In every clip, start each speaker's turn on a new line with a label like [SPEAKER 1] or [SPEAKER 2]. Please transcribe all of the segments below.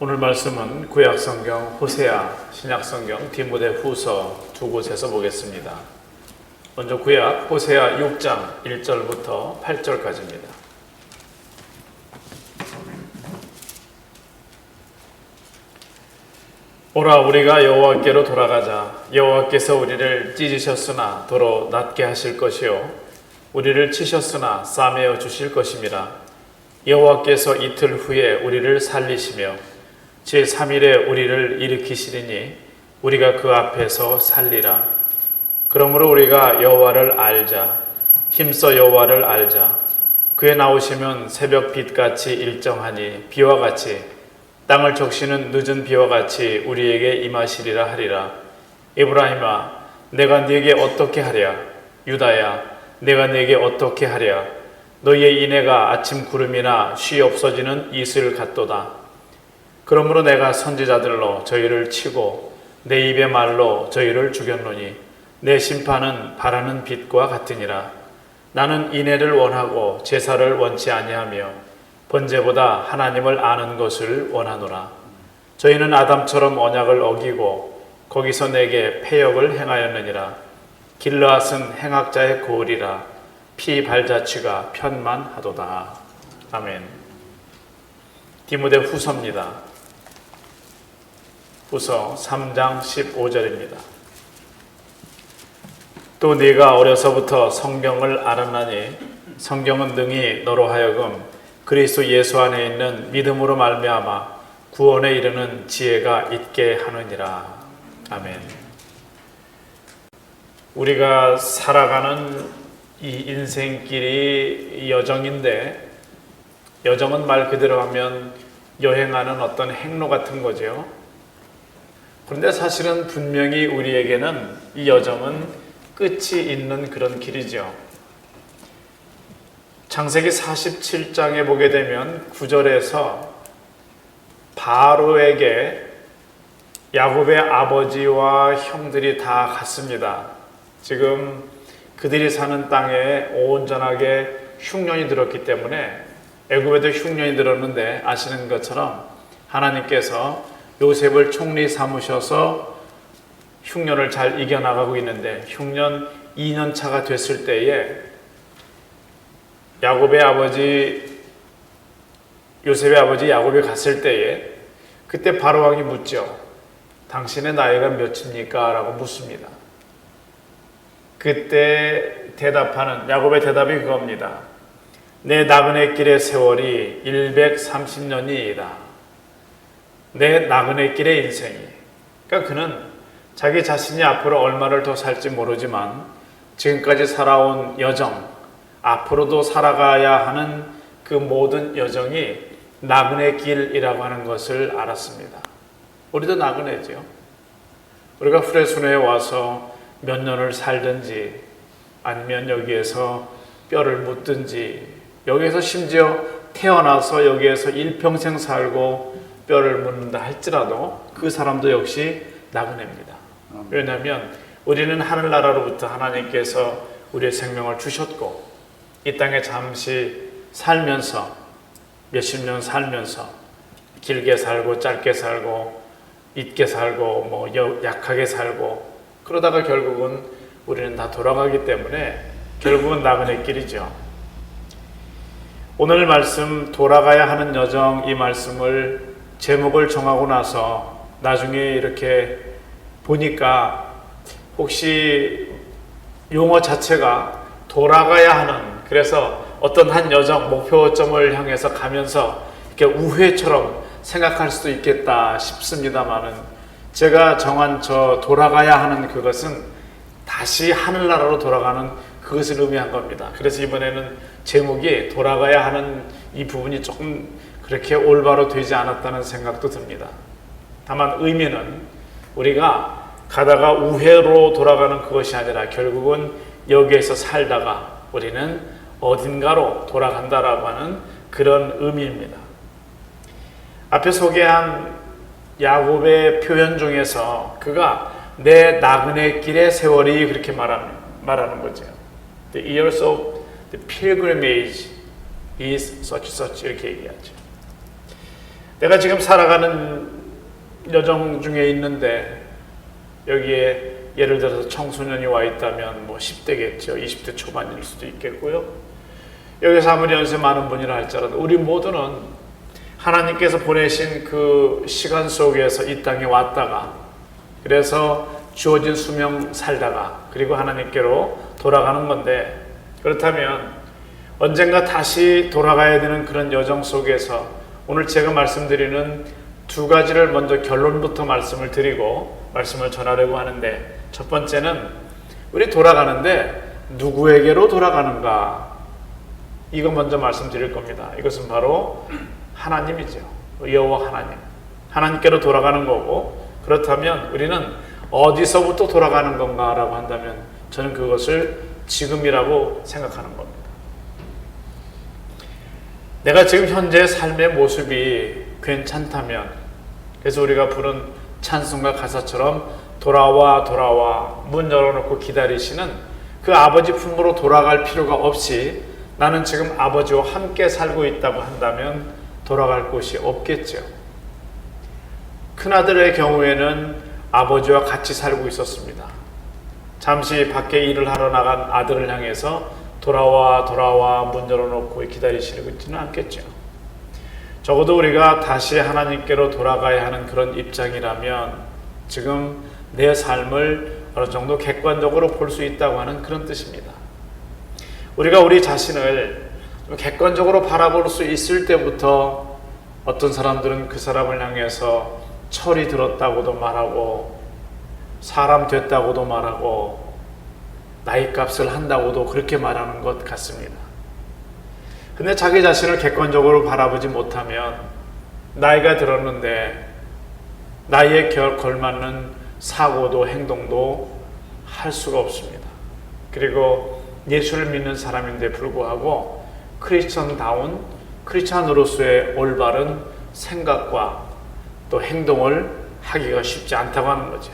[SPEAKER 1] 오늘 말씀은 구약성경 호세아, 신약성경 디모데후서 두 곳에서 보겠습니다. 먼저 구약 호세아 6장 1절부터 8절까지입니다. 오라, 우리가 여호와께로 돌아가자. 여호와께서 우리를 찢으셨으나 도로 낫게 하실 것이요 우리를 치셨으나 싸매어 주실 것임이라. 여호와께서 이틀 후에 우리를 살리시며 제3일에 우리를 일으키시리니 우리가 그 앞에서 살리라. 그러므로 우리가 여호와를 알자. 힘써 여호와를 알자. 그에 나오시면 새벽 빛같이 일정하니 비와 같이 땅을 적시는 늦은 비와 같이 우리에게 임하시리라 하리라. 에브라임아, 내가 네게 어떻게 하랴? 유다야, 내가 네게 어떻게 하랴? 너희의 인애가 아침 구름이나 쉬 없어지는 이슬 같도다. 그러므로 내가 선지자들로 저희를 치고 내 입의 말로 저희를 죽였노니 내 심판은 바라는 빛과 같으니라. 나는 인애를 원하고 제사를 원치 아니하며 번제보다 하나님을 아는 것을 원하노라. 저희는 아담처럼 언약을 어기고 거기서 내게 패역을 행하였느니라. 길르앗은 행악자의 고을이라. 피 발자취가 편만하도다. 아멘. 디모데후서입니다. 후서 3장 15절입니다. 또 네가 어려서부터 성경을 알았나니 성경은 능히 너로 하여금 그리스도 예수 안에 있는 믿음으로 말미암아 구원에 이르는 지혜가 있게 하느니라. 아멘. 우리가 살아가는 이 인생길이 여정인데, 여정은 말 그대로 하면 여행하는 어떤 행로 같은 거죠. 그런데 사실은 분명히 우리에게는 이 여정은 끝이 있는 그런 길이죠. 창세기 47장에 보게 되면 9절에서 바로에게 야곱의 아버지와 형들이 다 갔습니다. 지금 그들이 사는 땅에 온전하게 흉년이 들었기 때문에, 애굽에도 흉년이 들었는데 아시는 것처럼 하나님께서 요셉을 총리 삼으셔서 흉년을 잘 이겨나가고 있는데, 흉년 2년 차가 됐을 때에 야곱의 아버지, 요셉의 아버지 야곱이 갔을 때에 그때 바로왕이 묻죠. 당신의 나이가 몇입니까? 라고 묻습니다. 그때 대답하는 야곱의 대답이 그겁니다. 내 나그네 길의 세월이 130년이다. 내 나그네 길의 인생이. 그러니까 그는 자기 자신이 앞으로 얼마를 더 살지 모르지만 지금까지 살아온 여정, 앞으로도 살아가야 하는 그 모든 여정이 나그네 길이라고 하는 것을 알았습니다. 우리도 나그네죠. 우리가 프레스노에 와서 몇 년을 살든지 아니면 여기에서 뼈를 묻든지, 여기에서 심지어 태어나서 여기에서 일평생 살고 뼈를 묻는다 할지라도 그 사람도 역시 나그네입니다. 왜냐하면 우리는 하늘나라로부터 하나님께서 우리의 생명을 주셨고, 이 땅에 잠시 살면서 몇십 년 살면서 길게 살고 짧게 살고 있게 살고 뭐 약하게 살고, 그러다가 결국은 우리는 다 돌아가기 때문에 결국은 나그네 길이죠. 오늘 말씀 돌아가야 하는 여정, 이 말씀을 제목을 정하고 나서 나중에 이렇게 보니까 혹시 용어 자체가 돌아가야 하는, 그래서 어떤 한 여정, 목표점을 향해서 가면서 이렇게 우회처럼 생각할 수도 있겠다 싶습니다만은, 제가 정한 저 돌아가야 하는 그것은 다시 하늘나라로 돌아가는 그것을 의미한 겁니다. 그래서 이번에는 제목이 돌아가야 하는 이 부분이 조금 그렇게 올바로 되지 않았다는 생각도 듭니다. 다만 의미는 우리가 가다가 우회로 돌아가는 그것이 아니라 결국은 여기에서 살다가 우리는 어딘가로 돌아간다라고 하는 그런 의미입니다. 앞에 소개한 야곱의 표현 중에서 그가 내 나그네 길의 세월이 그렇게 말하는 거죠. The years of the pilgrimage is such 이렇게 얘기하죠. 내가 지금 살아가는 여정 중에 있는데 여기에 예를 들어서 청소년이 와 있다면 뭐 10대겠죠. 20대 초반일 수도 있겠고요. 여기서 아무리 연세 많은 분이라 할지라도 우리 모두는 하나님께서 보내신 그 시간 속에서 이 땅에 왔다가 그래서 주어진 수명 살다가 그리고 하나님께로 돌아가는 건데, 그렇다면 언젠가 다시 돌아가야 되는 그런 여정 속에서 오늘 제가 말씀드리는 두 가지를 먼저 결론부터 말씀을 드리고 말씀을 전하려고 하는데, 첫 번째는 우리 돌아가는데 누구에게로 돌아가는가, 이거 먼저 말씀드릴 겁니다. 이것은 바로 하나님이죠. 여호와 하나님, 하나님께로 돌아가는 거고, 그렇다면 우리는 어디서부터 돌아가는 건가 라고 한다면 저는 그것을 지금이라고 생각하는 겁니다. 내가 지금 현재 삶의 모습이 괜찮다면, 그래서 우리가 부른 찬송가 가사처럼 돌아와 돌아와 문 열어놓고 기다리시는 그 아버지 품으로 돌아갈 필요가 없이 나는 지금 아버지와 함께 살고 있다고 한다면 돌아갈 곳이 없겠죠. 큰아들의 경우에는 아버지와 같이 살고 있었습니다. 잠시 밖에 일을 하러 나간 아들을 향해서 돌아와 돌아와 문 열어놓고 기다리시지는 않겠죠. 적어도 우리가 다시 하나님께로 돌아가야 하는 그런 입장이라면 지금 내 삶을 어느 정도 객관적으로 볼 수 있다고 하는 그런 뜻입니다. 우리가 우리 자신을 객관적으로 바라볼 수 있을 때부터 어떤 사람들은 그 사람을 향해서 철이 들었다고도 말하고 사람 됐다고도 말하고 나이 값을 한다고도 그렇게 말하는 것 같습니다. 근데 자기 자신을 객관적으로 바라보지 못하면 나이가 들었는데 나이에 걸맞는 사고도 행동도 할 수가 없습니다. 그리고 예수를 믿는 사람인데 불구하고 크리스천다운 크리스천으로서의 올바른 생각과 또 행동을 하기가 쉽지 않다고 하는 거죠.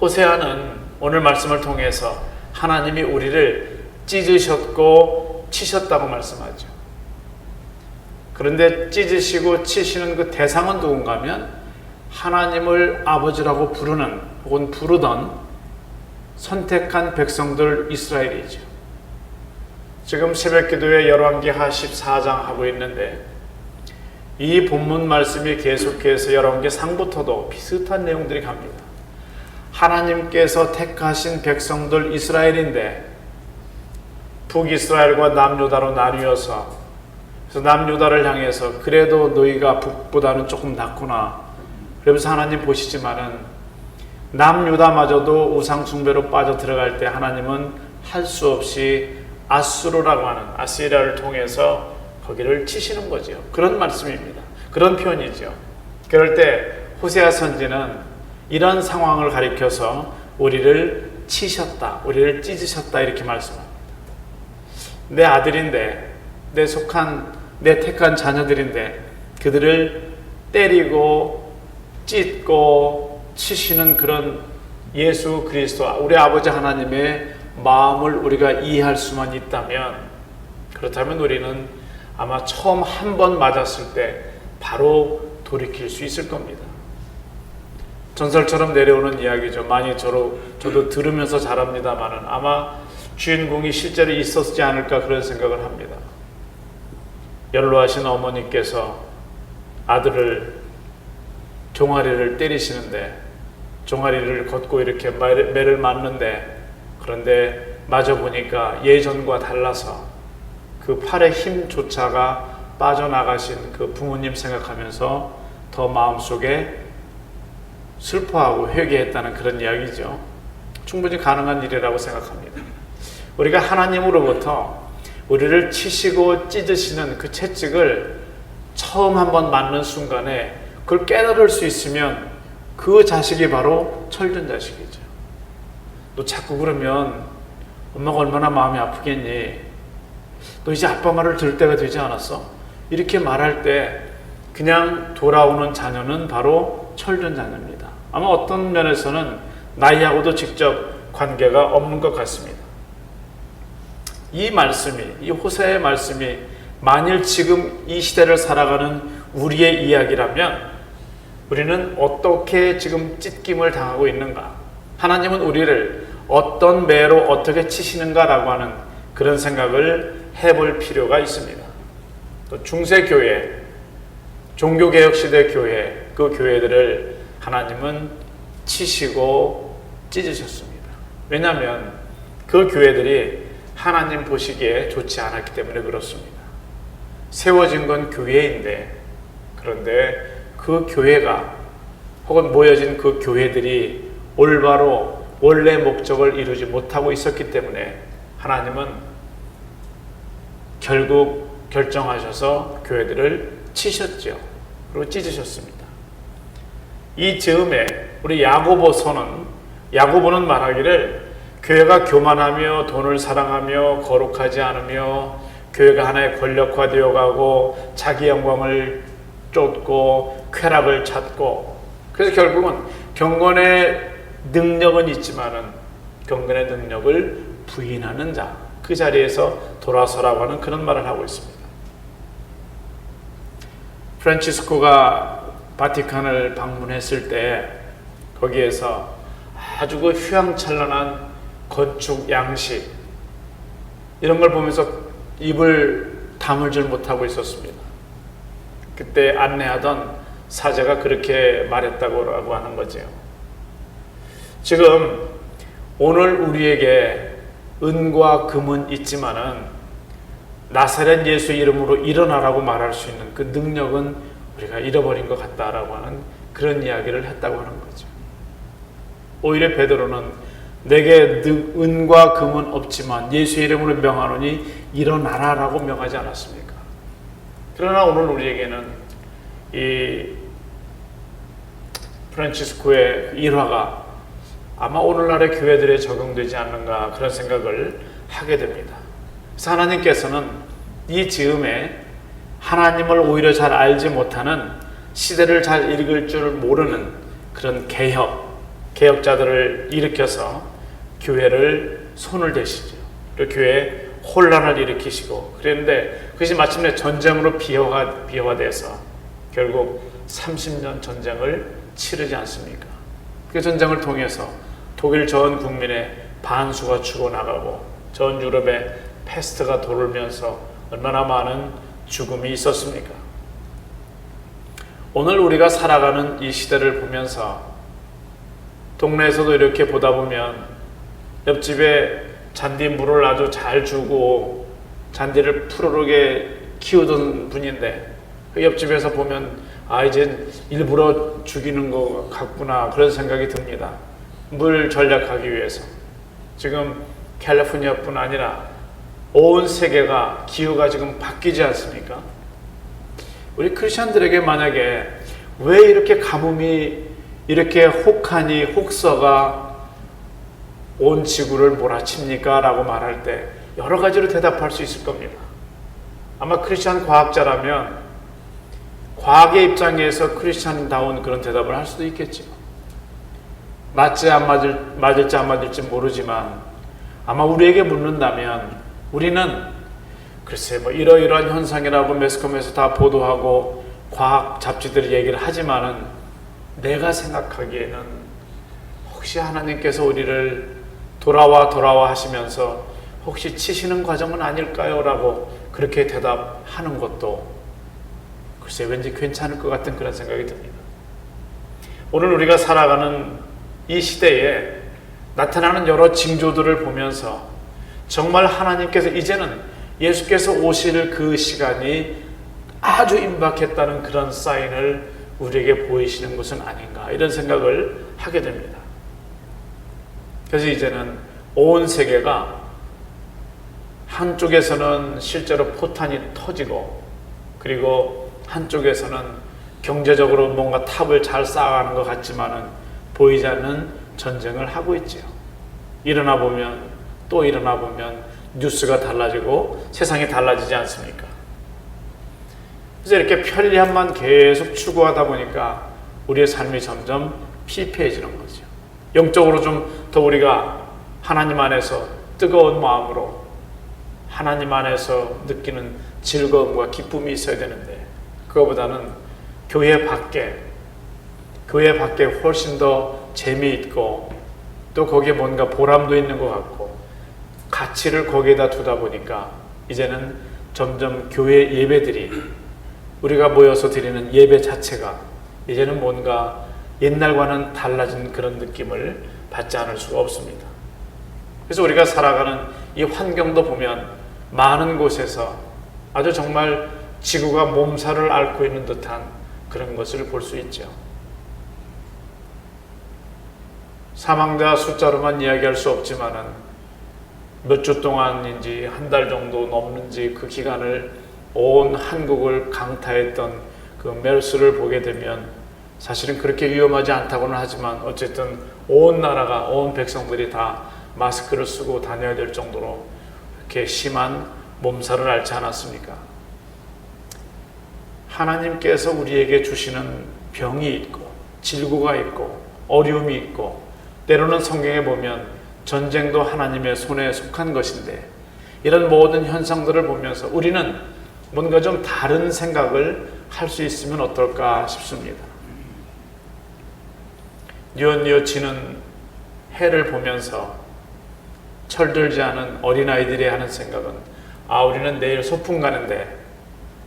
[SPEAKER 1] 호세아는 오늘 말씀을 통해서 하나님이 우리를 찢으셨고 치셨다고 말씀하죠. 그런데 찢으시고 치시는 그 대상은 누군가 하면 하나님을 아버지라고 부르는 혹은 부르던 선택한 백성들 이스라엘이죠. 지금 새벽기도에 열왕기하 14장 하고 있는데 이 본문 말씀이 계속해서 열왕기 상부터도 비슷한 내용들이 갑니다. 하나님께서 택하신 백성들 이스라엘인데 북이스라엘과 남유다로 나뉘어서, 그래서 남유다를 향해서 그래도 너희가 북보다는 조금 낫구나, 그러면서 하나님 보시지만은 남유다마저도 우상숭배로 빠져 들어갈 때 하나님은 할 수 없이 아수르라고 하는 아시리아를 통해서 거기를 치시는 거죠. 그런 말씀입니다. 그런 표현이죠. 그럴 때 호세아 선지는 이런 상황을 가리켜서 우리를 치셨다, 우리를 찢으셨다 이렇게 말씀합니다. 내 아들인데, 내 택한 자녀들인데 그들을 때리고 찢고 치시는 그런 예수 그리스도 우리 아버지 하나님의 마음을 우리가 이해할 수만 있다면, 그렇다면 우리는 아마 처음 한 번 맞았을 때 바로 돌이킬 수 있을 겁니다. 전설처럼 내려오는 이야기죠. 많이 저도 들으면서 자랍니다만은 아마 주인공이 실제로 있었지 않을까 그런 생각을 합니다. 연로하신 어머니께서 아들을 종아리를 때리시는데, 종아리를 걷고 이렇게 매를 맞는데, 그런데 맞아 보니까 예전과 달라서 그 팔의 힘조차가 빠져나가신 그 부모님 생각하면서 더 마음속에 슬퍼하고 회개했다는 그런 이야기죠. 충분히 가능한 일이라고 생각합니다. 우리가 하나님으로부터 우리를 치시고 찢으시는 그 채찍을 처음 한번 맞는 순간에 그걸 깨달을 수 있으면 그 자식이 바로 철든 자식이죠. 너 자꾸 그러면 엄마가 얼마나 마음이 아프겠니? 너 이제 아빠 말을 들을 때가 되지 않았어? 이렇게 말할 때 그냥 돌아오는 자녀는 바로 철든 자녀입니다. 아마 어떤 면에서는 나이하고도 직접 관계가 없는 것 같습니다. 이 말씀이, 이 호세의 말씀이 만일 지금 이 시대를 살아가는 우리의 이야기라면 우리는 어떻게 지금 찢김을 당하고 있는가? 하나님은 우리를 어떤 매로 어떻게 치시는가라고 하는 그런 생각을 해볼 필요가 있습니다. 또 중세교회, 종교개혁시대 교회, 그 교회들을 하나님은 치시고 찢으셨습니다. 왜냐하면 그 교회들이 하나님 보시기에 좋지 않았기 때문에 그렇습니다. 세워진 건 교회인데, 그런데 그 교회가 혹은 모여진 그 교회들이 올바로 원래 목적을 이루지 못하고 있었기 때문에 하나님은 결국 결정하셔서 교회들을 치셨죠. 그리고 찢으셨습니다. 이 즈음에 우리 야고보는 말하기를 교회가 교만하며 돈을 사랑하며 거룩하지 않으며 교회가 하나의 권력화되어 가고 자기 영광을 쫓고 쾌락을 찾고, 그래서 결국은 경건의 능력은 있지만은 경건의 능력을 부인하는 자, 그 자리에서 돌아서라고 하는 그런 말을 하고 있습니다. 프란치스코가 바티칸을 방문했을 때 거기에서 아주 그 휘황찬란한 건축 양식 이런 걸 보면서 입을 다물질 못하고 있었습니다. 그때 안내하던 사제가 그렇게 말했다고 하는 거죠. 지금 오늘 우리에게 은과 금은 있지만은 나사렛 예수 이름으로 일어나라고 말할 수 있는 그 능력은 우리가 잃어버린 것 같다라고 하는 그런 이야기를 했다고 하는 거죠. 오히려 베드로는 내게 은과 금은 없지만 예수 이름으로 명하노니 일어나라라고 명하지 않았습니까? 그러나 오늘 우리에게는 이 프란치스코의 일화가 아마 오늘날의 교회들에 적용되지 않는가 그런 생각을 하게 됩니다. 그래서 하나님께서는 이 즈음에 하나님을 오히려 잘 알지 못하는, 시대를 잘 읽을 줄 모르는 그런 개혁자들을 일으켜서 교회를 손을 대시죠. 그리고 교회에 혼란을 일으키시고 그랬는데 그것이 마침내 전쟁으로 비화돼서 결국 30년 전쟁을 치르지 않습니까? 그 전쟁을 통해서 독일 전 국민의 반수가 죽어나가고 전 유럽에 패스트가 돌면서 얼마나 많은 죽음이 있었습니까? 오늘 우리가 살아가는 이 시대를 보면서 동네에서도 이렇게 보다 보면 옆집에 잔디물을 아주 잘 주고 잔디를 푸르르게 키우던 분인데 그 옆집에서 보면 이제 일부러 죽이는 것 같구나 그런 생각이 듭니다. 물 절약하기 위해서. 지금 캘리포니아뿐 아니라 온 세계가 기후가 지금 바뀌지 않습니까? 우리 크리스천들에게 만약에 왜 이렇게 가뭄이 이렇게 혹하니 혹서가 온 지구를 몰아칩니까? 라고 말할 때 여러 가지로 대답할 수 있을 겁니다. 아마 크리스천 과학자라면 과학의 입장에서 크리스천다운 그런 대답을 할 수도 있겠죠. 맞을지 안 맞을지 모르지만 아마 우리에게 묻는다면 우리는 글쎄 이러이러한 현상이라고 매스컴에서 다 보도하고 과학 잡지들이 얘기를 하지만은 내가 생각하기에는 혹시 하나님께서 우리를 돌아와 하시면서 혹시 치시는 과정은 아닐까요? 라고 그렇게 대답하는 것도 글쎄 왠지 괜찮을 것 같은 그런 생각이 듭니다. 오늘 우리가 살아가는 이 시대에 나타나는 여러 징조들을 보면서 정말 하나님께서 이제는 예수께서 오실 그 시간이 아주 임박했다는 그런 사인을 우리에게 보이시는 것은 아닌가 이런 생각을 하게 됩니다. 그래서 이제는 온 세계가 한쪽에서는 실제로 포탄이 터지고 그리고 한쪽에서는 경제적으로 뭔가 탑을 잘 쌓아가는 것 같지만은 보이지 않는 전쟁을 하고 있죠. 일어나 보면 또 일어나 보면 뉴스가 달라지고 세상이 달라지지 않습니까? 그래서 이렇게 편리함만 계속 추구하다 보니까 우리의 삶이 점점 피폐해지는 거죠. 영적으로 좀 더 우리가 하나님 안에서 뜨거운 마음으로 하나님 안에서 느끼는 즐거움과 기쁨이 있어야 되는데 그거보다는 교회 밖에 훨씬 더 재미있고 또 거기에 뭔가 보람도 있는 것 같고 가치를 거기에다 두다 보니까 이제는 점점 교회 예배들이 우리가 모여서 드리는 예배 자체가 이제는 뭔가 옛날과는 달라진 그런 느낌을 받지 않을 수가 없습니다. 그래서 우리가 살아가는 이 환경도 보면 많은 곳에서 아주 정말 지구가 몸살을 앓고 있는 듯한 그런 것을 볼 수 있죠. 사망자 숫자로만 이야기할 수 없지만은 몇 주 동안인지 한 달 정도 넘는지 그 기간을 온 한국을 강타했던 그 메르스를 보게 되면 사실은 그렇게 위험하지 않다고는 하지만 어쨌든 온 나라가 온 백성들이 다 마스크를 쓰고 다녀야 될 정도로 이렇게 심한 몸살을 앓지 않았습니까? 하나님께서 우리에게 주시는 병이 있고 질고가 있고 어려움이 있고 때로는 성경에 보면 전쟁도 하나님의 손에 속한 것인데 이런 모든 현상들을 보면서 우리는 뭔가 좀 다른 생각을 할 수 있으면 어떨까 싶습니다. 뉘엿뉘엿 지는 해를 보면서 철들지 않은 어린아이들이 하는 생각은 우리는 내일 소풍 가는데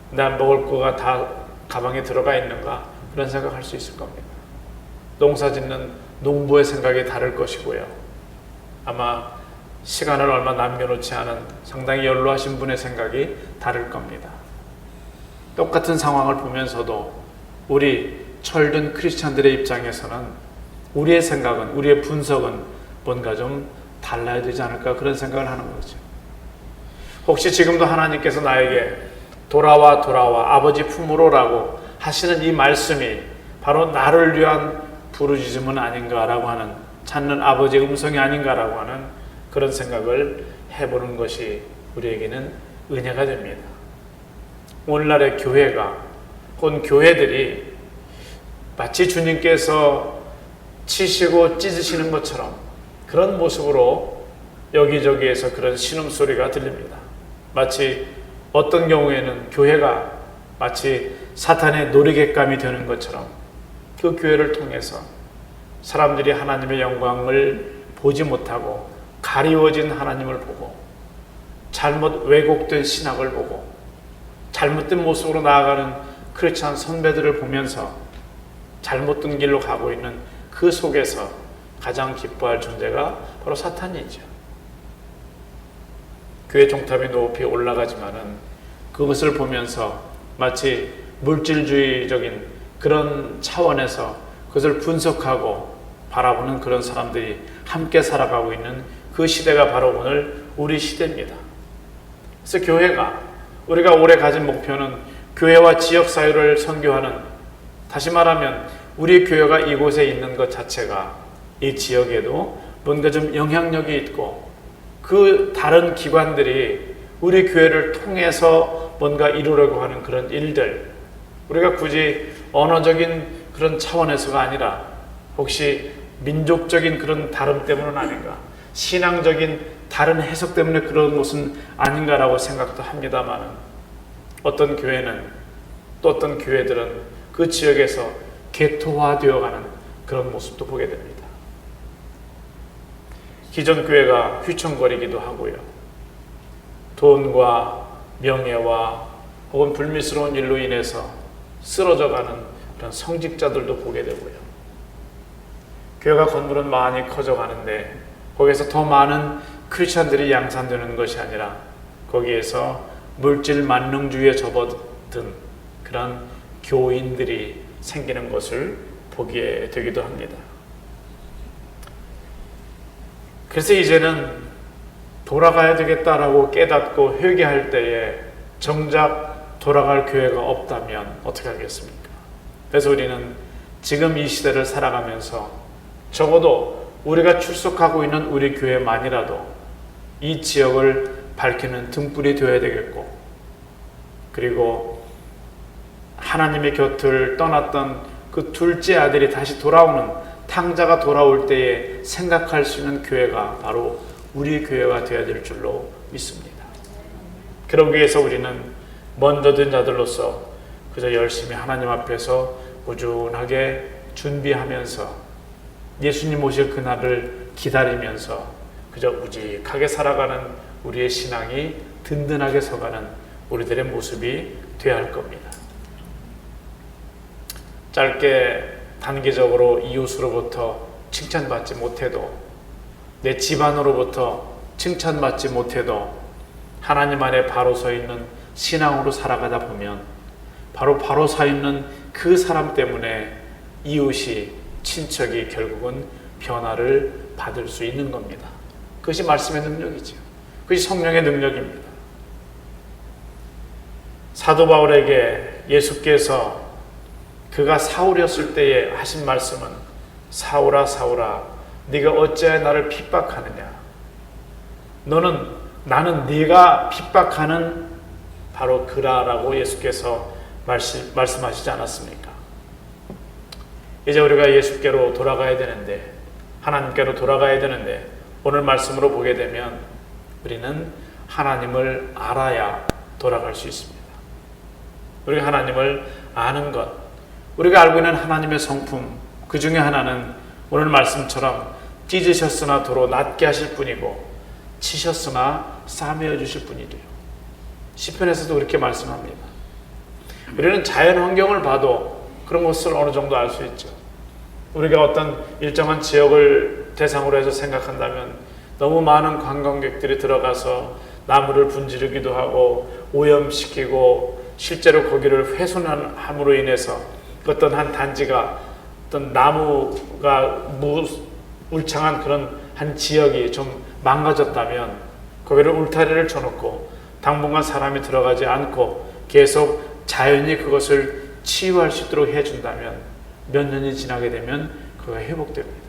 [SPEAKER 1] 난 먹을 거가 다 가방에 들어가 있는가 그런 생각할 수 있을 겁니다. 농사 짓는 농부의 생각이 다를 것이고요. 아마 시간을 얼마 남겨놓지 않은 상당히 연로하신 분의 생각이 다를 겁니다. 똑같은 상황을 보면서도 우리 철든 크리스찬들의 입장에서는 우리의 생각은, 우리의 분석은 뭔가 좀 달라야 되지 않을까 그런 생각을 하는 거죠. 혹시 지금도 하나님께서 나에게 돌아와 아버지 품으로 라고 하시는 이 말씀이 바로 나를 위한 부르짖음은 아닌가라고 하는, 찾는 아버지의 음성이 아닌가라고 하는 그런 생각을 해보는 것이 우리에게는 은혜가 됩니다. 오늘날의 교회가, 혹은 교회들이 마치 주님께서 치시고 찢으시는 것처럼 그런 모습으로 여기저기에서 그런 신음소리가 들립니다. 마치 어떤 경우에는 교회가 마치 사탄의 놀이객감이 되는 것처럼 그 교회를 통해서 사람들이 하나님의 영광을 보지 못하고 가리워진 하나님을 보고 잘못 왜곡된 신학을 보고 잘못된 모습으로 나아가는 크리스찬 선배들을 보면서 잘못된 길로 가고 있는 그 속에서 가장 기뻐할 존재가 바로 사탄이죠. 교회 종탑이 높이 올라가지만은 그것을 보면서 마치 물질주의적인 그런 차원에서 그것을 분석하고 바라보는 그런 사람들이 함께 살아가고 있는 그 시대가 바로 오늘 우리 시대입니다. 그래서 교회가, 우리가 올해 가진 목표는 교회와 지역사회를 선교하는, 다시 말하면 우리 교회가 이곳에 있는 것 자체가 이 지역에도 뭔가 좀 영향력이 있고 그 다른 기관들이 우리 교회를 통해서 뭔가 이루려고 하는 그런 일들, 우리가 굳이 언어적인 그런 차원에서가 아니라 혹시 민족적인 그런 다름 때문은 아닌가, 신앙적인 다른 해석 때문에 그런 것은 아닌가라고 생각도 합니다만 어떤 교회는, 또 어떤 교회들은 그 지역에서 개토화되어가는 그런 모습도 보게 됩니다. 기존 교회가 휘청거리기도 하고요. 돈과 명예와 혹은 불미스러운 일로 인해서 쓰러져가는 그런 성직자들도 보게 되고요. 교회가 건물은 많이 커져가는데 거기에서 더 많은 크리스찬들이 양산되는 것이 아니라 거기에서 물질 만능주의에 접어든 그런 교인들이 생기는 것을 보게 되기도 합니다. 그래서 이제는 돌아가야 되겠다라고 깨닫고 회개할 때에 정작 돌아갈 교회가 없다면 어떻게 하겠습니까? 그래서 우리는 지금 이 시대를 살아가면서 적어도 우리가 출석하고 있는 우리 교회만이라도 이 지역을 밝히는 등불이 되어야 되겠고, 그리고 하나님의 곁을 떠났던 그 둘째 아들이 다시 돌아오는, 탕자가 돌아올 때에 생각할 수 있는 교회가 바로 우리 교회가 되어야 될 줄로 믿습니다. 그러기 위해서 우리는 먼저 된 자들로서 그저 열심히 하나님 앞에서 꾸준하게 준비하면서 예수님 오실 그날을 기다리면서 그저 우직하게 살아가는 우리의 신앙이 든든하게 서가는 우리들의 모습이 되어야 할 겁니다. 짧게 단기적으로 이웃으로부터 칭찬받지 못해도, 내 집안으로부터 칭찬받지 못해도 하나님 안에 바로 서 있는 신앙으로 살아가다 보면 바로 서 있는 그 사람 때문에 이웃이, 친척이 결국은 변화를 받을 수 있는 겁니다. 그것이 말씀의 능력이죠. 그것이 성령의 능력입니다. 사도 바울에게 예수께서 그가 사울이었을 때에 하신 말씀은 사울아 사울아 네가 어찌하여 나를 핍박하느냐. 나는 네가 핍박하는 바로 그라라고 예수께서 말씀하시지 않았습니까? 이제 우리가 예수께로 돌아가야 되는데, 하나님께로 돌아가야 되는데, 오늘 말씀으로 보게 되면 우리는 하나님을 알아야 돌아갈 수 있습니다. 우리가 하나님을 아는 것, 우리가 알고 있는 하나님의 성품, 그 중에 하나는 오늘 말씀처럼 찢으셨으나 도로 낫게 하실 분이고 치셨으나 싸매어 주실 분이래요. 시편에서도 그렇게 말씀합니다. 우리는 자연 환경을 봐도 그런 것을 어느 정도 알 수 있죠. 우리가 어떤 일정한 지역을 대상으로 해서 생각한다면 너무 많은 관광객들이 들어가서 나무를 분지르기도 하고 오염시키고 실제로 거기를 훼손함으로 인해서 어떤 한 단지가, 어떤 나무가 울창한 그런 한 지역이 좀 망가졌다면 거기를 울타리를 쳐놓고 당분간 사람이 들어가지 않고 계속 자연이 그것을 치유할 수 있도록 해준다면 몇 년이 지나게 되면 그가 회복됩니다.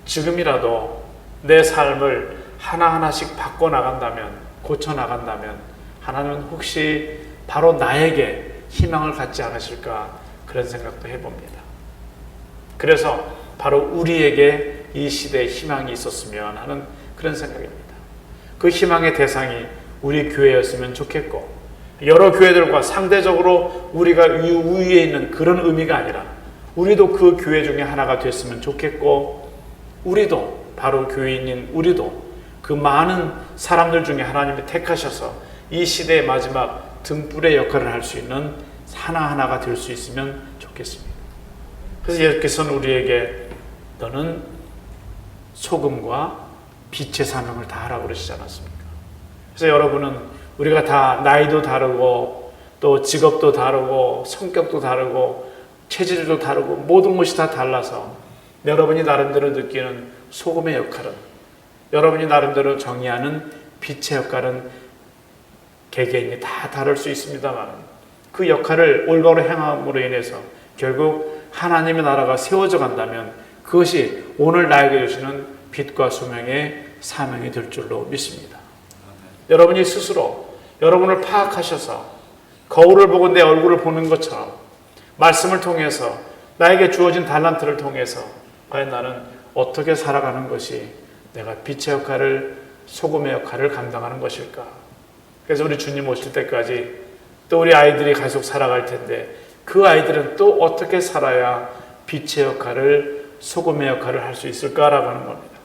[SPEAKER 1] 지금이라도 내 삶을 하나하나씩 바꿔나간다면, 고쳐나간다면 하나님은 혹시 바로 나에게 희망을 갖지 않으실까, 그런 생각도 해봅니다. 그래서 바로 우리에게 이 시대에 희망이 있었으면 하는 그런 생각입니다. 그 희망의 대상이 우리 교회였으면 좋겠고, 여러 교회들과 상대적으로 우리가 우위에 있는 그런 의미가 아니라 우리도 그 교회 중에 하나가 됐으면 좋겠고, 우리도 바로 교인인 우리도 그 많은 사람들 중에 하나님이 택하셔서 이 시대의 마지막 등불의 역할을 할 수 있는 하나하나가 될 수 있으면 좋겠습니다. 그래서 예수께서는 우리에게 너는 소금과 빛의 사명을 다하라고 그러시지 않았습니까? 그래서 여러분은 우리가 다 나이도 다르고 또 직업도 다르고 성격도 다르고 체질도 다르고 모든 것이 다 달라서 여러분이 나름대로 느끼는 소금의 역할은, 여러분이 나름대로 정의하는 빛의 역할은 개개인이 다 다를 수 있습니다만 그 역할을 올바로 행함으로 인해서 결국 하나님의 나라가 세워져 간다면 그것이 오늘 나에게 주시는 빛과 소명의 사명이 될 줄로 믿습니다. 여러분이 스스로 여러분을 파악하셔서 거울을 보고 내 얼굴을 보는 것처럼 말씀을 통해서 나에게 주어진 달란트를 통해서 과연 나는 어떻게 살아가는 것이 내가 빛의 역할을, 소금의 역할을 감당하는 것일까? 그래서 우리 주님 오실 때까지 또 우리 아이들이 계속 살아갈 텐데 그 아이들은 또 어떻게 살아야 빛의 역할을, 소금의 역할을 할 수 있을까라고 하는 겁니다.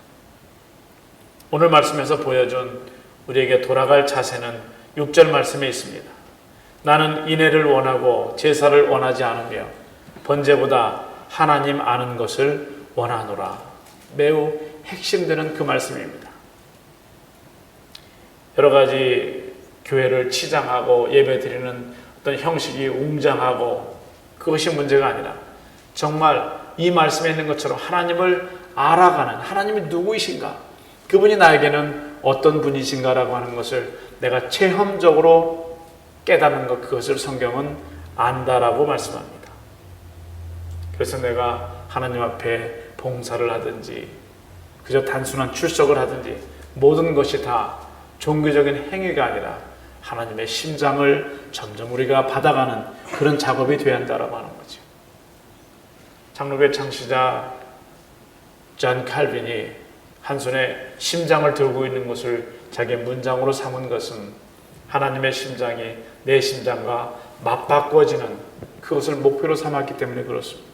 [SPEAKER 1] 오늘 말씀에서 보여준 우리에게 돌아갈 자세는 6절 말씀에 있습니다. 나는 인애를 원하고 제사를 원하지 않으며 번제보다 하나님 아는 것을 원하노라. 매우 핵심되는 그 말씀입니다. 여러 가지 교회를 치장하고 예배드리는 어떤 형식이 웅장하고 그것이 문제가 아니라 정말 이 말씀에 있는 것처럼 하나님을 알아가는, 하나님이 누구이신가, 그분이 나에게는 어떤 분이신가라고 하는 것을 내가 체험적으로 깨닫는 것, 그것을 성경은 안다라고 말씀합니다. 그래서 내가 하나님 앞에 봉사를 하든지 그저 단순한 출석을 하든지 모든 것이 다 종교적인 행위가 아니라 하나님의 심장을 점점 우리가 받아가는 그런 작업이 되어야 한다라고 하는 거죠. 장로교회 창시자 존 칼빈이 한 손에 심장을 들고 있는 것을 자기의 문장으로 삼은 것은 하나님의 심장이 내 심장과 맞바꿔지는 그것을 목표로 삼았기 때문에 그렇습니다.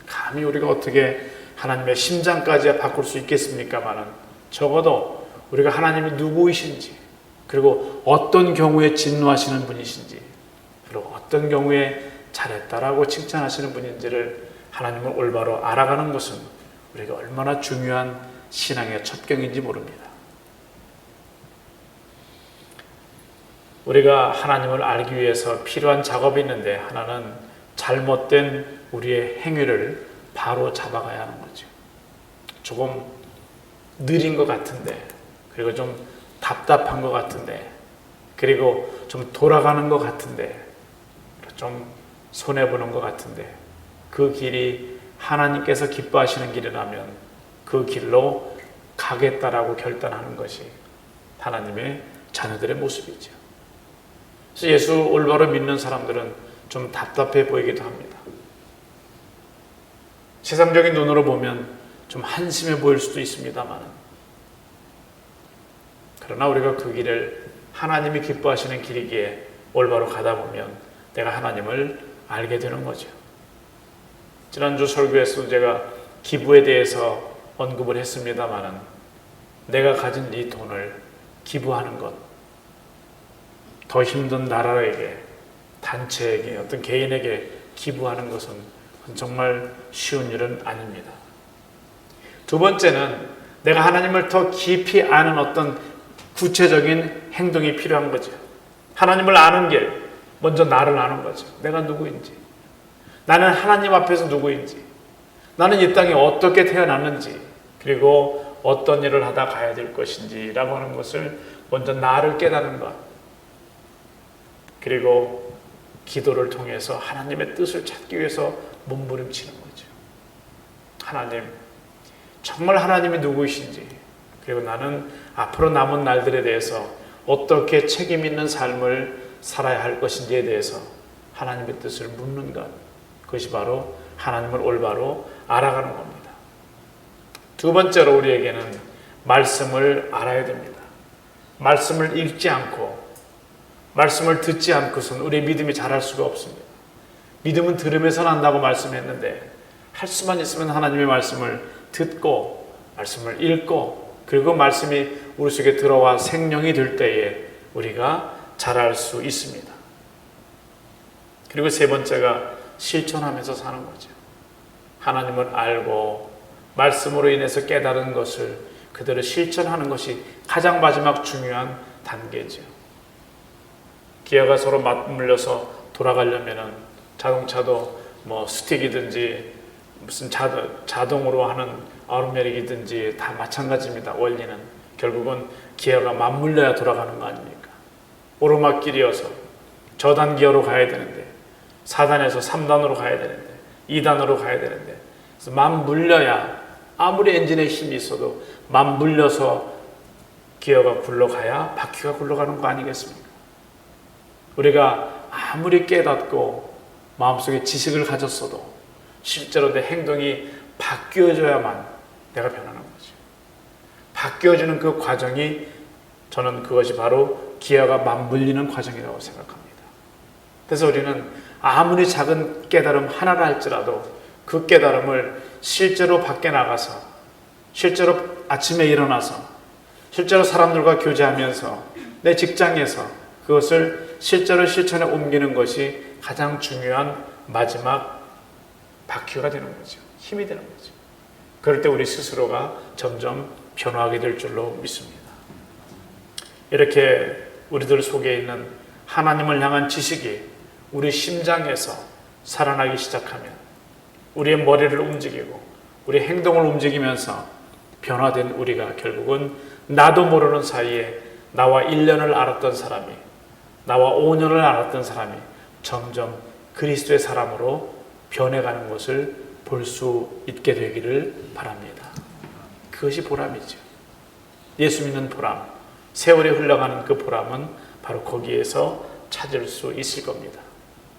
[SPEAKER 1] 감히 우리가 어떻게 하나님의 심장까지 바꿀 수 있겠습니까마는 적어도 우리가 하나님이 누구이신지, 그리고 어떤 경우에 진노하시는 분이신지, 그리고 어떤 경우에 잘했다라고 칭찬하시는 분인지를 하나님을 올바로 알아가는 것은 우리가 얼마나 중요한 신앙의 첩경인지 모릅니다. 우리가 하나님을 알기 위해서 필요한 작업이 있는데, 하나는 잘못된 우리의 행위를 바로 잡아가야 하는 거죠. 조금 느린 것 같은데, 그리고 좀 답답한 것 같은데, 그리고 좀 돌아가는 것 같은데, 좀 손해보는 것 같은데, 그 길이 하나님께서 기뻐하시는 길이라면 그 길로 가겠다라고 결단하는 것이 하나님의 자녀들의 모습이죠. 그래서 예수 올바로 믿는 사람들은 좀 답답해 보이기도 합니다. 세상적인 눈으로 보면 좀 한심해 보일 수도 있습니다만, 그러나 우리가 그 길을 하나님이 기뻐하시는 길이기에 올바로 가다 보면 내가 하나님을 알게 되는 거죠. 지난주 설교에서도 제가 기부에 대해서 언급을 했습니다만, 내가 가진 이 돈을 기부하는 것, 더 힘든 나라에게, 단체에게, 어떤 개인에게 기부하는 것은 정말 쉬운 일은 아닙니다. 두 번째는 내가 하나님을 더 깊이 아는 어떤 구체적인 행동이 필요한 거죠. 하나님을 아는 길, 먼저 나를 아는 거죠. 내가 누구인지, 나는 하나님 앞에서 누구인지, 나는 이 땅에 어떻게 태어났는지, 그리고 어떤 일을 하다 가야 될 것인지 라고 하는 것을 먼저 나를 깨닫는 것, 그리고 기도를 통해서 하나님의 뜻을 찾기 위해서 몸부림치는 거죠. 하나님, 정말 하나님이 누구이신지, 그리고 나는 앞으로 남은 날들에 대해서 어떻게 책임 있는 삶을 살아야 할 것인지에 대해서 하나님의 뜻을 묻는 것, 그것이 바로 하나님을 올바로 알아가는 겁니다. 두 번째로 우리에게는 말씀을 알아야 됩니다. 말씀을 읽지 않고, 말씀을 듣지 않고선 우리의 믿음이 자랄 수가 없습니다. 믿음은 들음에서 난다고 말씀했는데, 할 수만 있으면 하나님의 말씀을 듣고, 말씀을 읽고, 그리고 말씀이 우리 속에 들어와 생명이 될 때에 우리가 자랄 수 있습니다. 그리고 세 번째가 실천하면서 사는 거죠. 하나님을 알고 말씀으로 인해서 깨달은 것을 그대로 실천하는 것이 가장 마지막 중요한 단계죠. 기아가 서로 맞물려서 돌아가려면은 자동차도 뭐 스틱이든지 무슨 자동으로 하는 아우토매틱이든지 다 마찬가지입니다. 원리는 결국은 기아가 맞물려야 돌아가는 거 아닙니까? 오르막길이어서 저단 기어로 가야 되는데, 4단에서 3단으로 가야 되는데, 2단으로 가야 되는데, 그래서 맞물려야, 아무리 엔진에 힘이 있어도 맞물려서 기어가 굴러가야 바퀴가 굴러가는 거 아니겠습니까? 우리가 아무리 깨닫고 마음속에 지식을 가졌어도 실제로 내 행동이 바뀌어져야만 내가 변하는 거죠. 바뀌어지는 그 과정이, 저는 그것이 바로 기아가 맞물리는 과정이라고 생각합니다. 그래서 우리는 아무리 작은 깨달음 하나가 할지라도 그 깨달음을 실제로 밖에 나가서, 실제로 아침에 일어나서, 실제로 사람들과 교제하면서, 내 직장에서 그것을 실제로 실천에 옮기는 것이 가장 중요한 마지막 바퀴가 되는 거죠. 힘이 되는 거죠. 그럴 때 우리 스스로가 점점 변화하게 될 줄로 믿습니다. 이렇게 우리들 속에 있는 하나님을 향한 지식이 우리 심장에서 살아나기 시작하면 우리의 머리를 움직이고 우리 행동을 움직이면서 변화된 우리가 결국은 나도 모르는 사이에 나와 1년을 알았던 사람이, 나와 5년을 알았던 사람이 점점 그리스도의 사람으로 변해가는 것을 볼 수 있게 되기를 바랍니다. 그것이 보람이죠. 예수 믿는 보람, 세월이 흘러가는 그 보람은 바로 거기에서 찾을 수 있을 겁니다.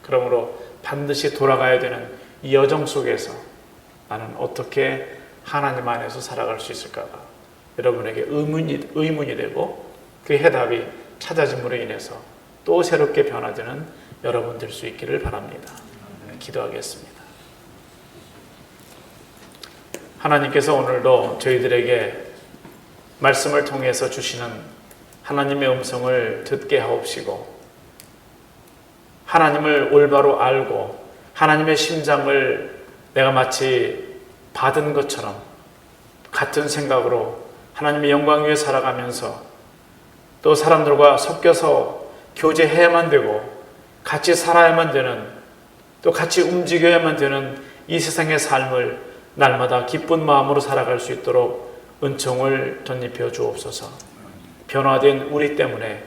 [SPEAKER 1] 그러므로 반드시 돌아가야 되는 이 여정 속에서 나는 어떻게 하나님 안에서 살아갈 수 있을까가 여러분에게 의문이 되고 그 해답이 찾아짐으로 인해서 또 새롭게 변화되는 여러분 될 수 있기를 바랍니다. 기도하겠습니다. 하나님께서 오늘도 저희들에게 말씀을 통해서 주시는 하나님의 음성을 듣게 하옵시고, 하나님을 올바로 알고 하나님의 심장을 내가 마치 받은 것처럼 같은 생각으로 하나님의 영광 위에 살아가면서 또 사람들과 섞여서 교제해야만 되고 같이 살아야만 되는, 또 같이 움직여야만 되는 이 세상의 삶을 날마다 기쁜 마음으로 살아갈 수 있도록 은총을 덧입혀 주옵소서. 변화된 우리 때문에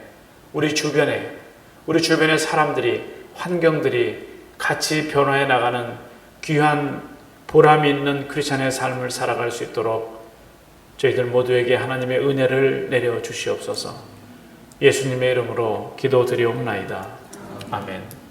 [SPEAKER 1] 우리 주변의 사람들이, 환경들이 같이 변화해 나가는 귀한 보람이 있는 크리스천의 삶을 살아갈 수 있도록 저희들 모두에게 하나님의 은혜를 내려 주시옵소서. 예수님의 이름으로 기도드리옵나이다. 아멘.